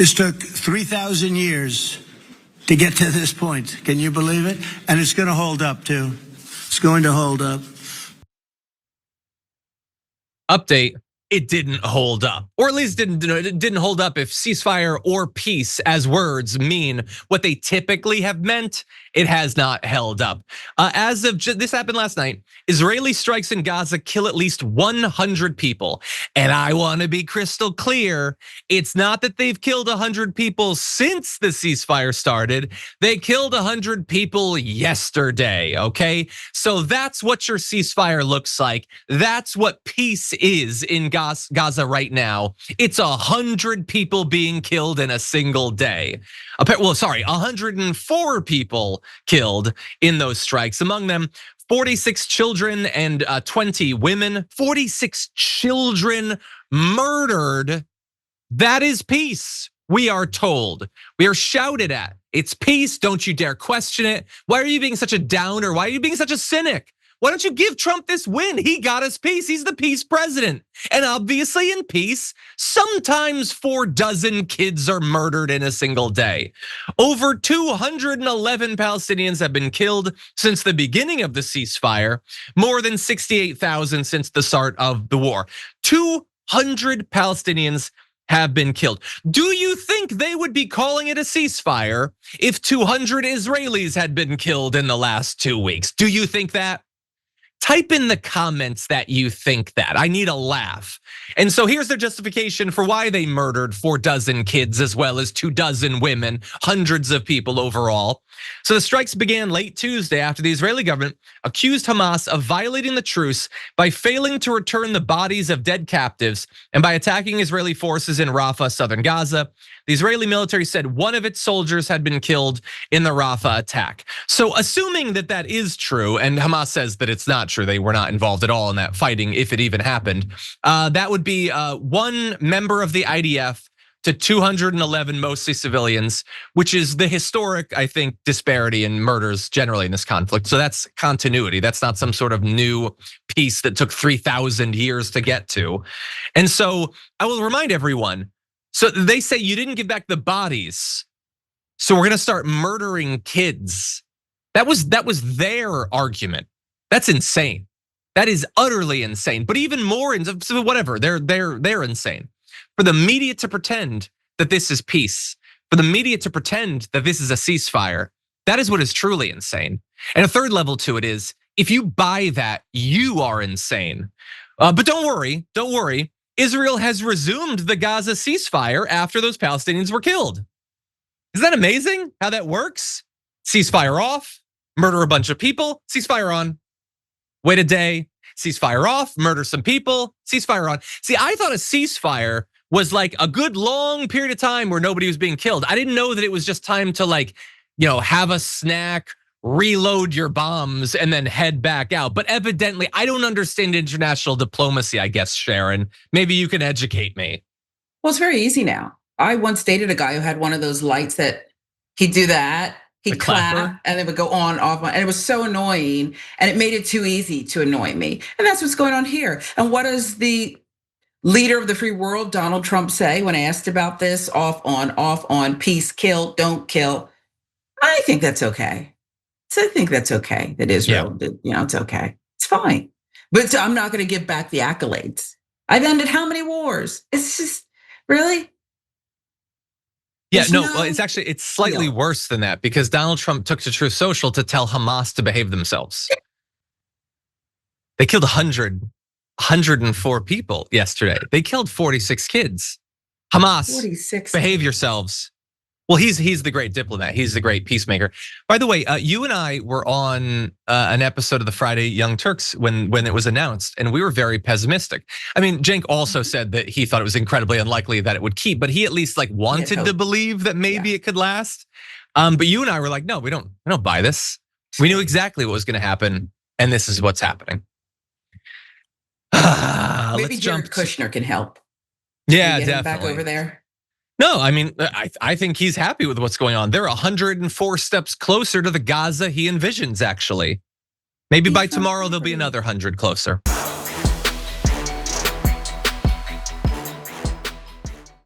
This took 3,000 years to get to this point. Can you believe it? And it's going to hold up, too. It's going to hold up. Update. It didn't hold up, or at least it didn't hold up if ceasefire or peace as words mean what they typically have meant. It has not held up. As of this happened last night, Israeli strikes in Gaza kill at least 100 people. And I want to be crystal clear. It's not that they've killed 100 people since the ceasefire started. They killed 100 people yesterday, okay? So that's what your ceasefire looks like. That's what peace is in Gaza right now. It's 100 people being killed in a single day. Well, sorry, 104 people killed in those strikes. Among them, 46 children and 20 women. 46 children murdered. That is peace, we are told. We are shouted at. It's peace, don't you dare question it. Why are you being such a downer? Why are you being such a cynic? Why don't you give Trump this win? He got us peace, he's the peace president. And obviously in peace, sometimes 4 dozen kids are murdered in a single day. Over 211 Palestinians have been killed since the beginning of the ceasefire, more than 68,000 since the start of the war. 200 Palestinians have been killed. Do you think they would be calling it a ceasefire if 200 Israelis had been killed in the last 2 weeks? Do you think that? Type in the comments that you think that. I need a laugh. And so here's their justification for why they murdered 4 dozen kids as well as 2 dozen women, hundreds of people overall. So the strikes began late Tuesday after the Israeli government accused Hamas of violating the truce by failing to return the bodies of dead captives and by attacking Israeli forces in Rafah, southern Gaza. The Israeli military said one of its soldiers had been killed in the Rafah attack. So assuming that that is true, and Hamas says that it's not true, they were not involved at all in that fighting, if it even happened, that would be 1 member of the IDF to 211 mostly civilians, which is the historic, I think, disparity in murders generally in this conflict. So that's continuity. That's not some sort of new peace that took 3,000 years to get to. And so I will remind everyone, so they say you didn't give back the bodies, so we're gonna start murdering kids. That was their argument. That's insane. That is utterly insane. But even more, whatever, they're insane. For the media to pretend that this is peace, for the media to pretend that this is a ceasefire, that is what is truly insane. And a third level to it is, if you buy that, you are insane. But don't worry. Israel has resumed the Gaza ceasefire after those Palestinians were killed. Isn't that amazing how that works? Ceasefire off, murder a bunch of people, ceasefire on. Wait a day, ceasefire off, murder some people, ceasefire on. See, I thought a ceasefire was like a good long period of time where nobody was being killed. I didn't know that it was just time to have a snack, reload your bombs, and then head back out. But evidently, I don't understand international diplomacy, I guess, Sharon. Maybe you can educate me. Well, it's very easy now. I once dated a guy who had one of those lights that he'd do that. He'd clap and it would go on, off, and it was so annoying, and it made it too easy to annoy me. And that's what's going on here. And what does the leader of the free world, Donald Trump, say when asked about this? Off, on, peace, kill, don't kill. I think that's okay. So I think that's okay that Israel, it's okay. It's fine. But I'm not gonna give back the accolades. I've ended how many wars? It's just, really? Yeah, well, it's slightly worse than that, because Donald Trump took to Truth Social to tell Hamas to behave themselves. They killed 104 people yesterday. They killed 46 kids. Hamas, 46. Behave yourselves. Well, he's the great diplomat. He's the great peacemaker. By the way, you and I were on an episode of the Friday Young Turks when it was announced, and we were very pessimistic. I mean, Cenk also said that he thought it was incredibly unlikely that it would keep, but he at least wanted to believe that maybe it could last. But you and I were like, no, we don't buy this. We knew exactly what was going to happen, and this is what's happening. Maybe Jared Kushner can help. Yeah, get definitely. Him back over there. No, I mean, I think he's happy with what's going on. They're 104 steps closer to the Gaza he envisions, actually. Maybe by tomorrow, there'll be another 100 closer.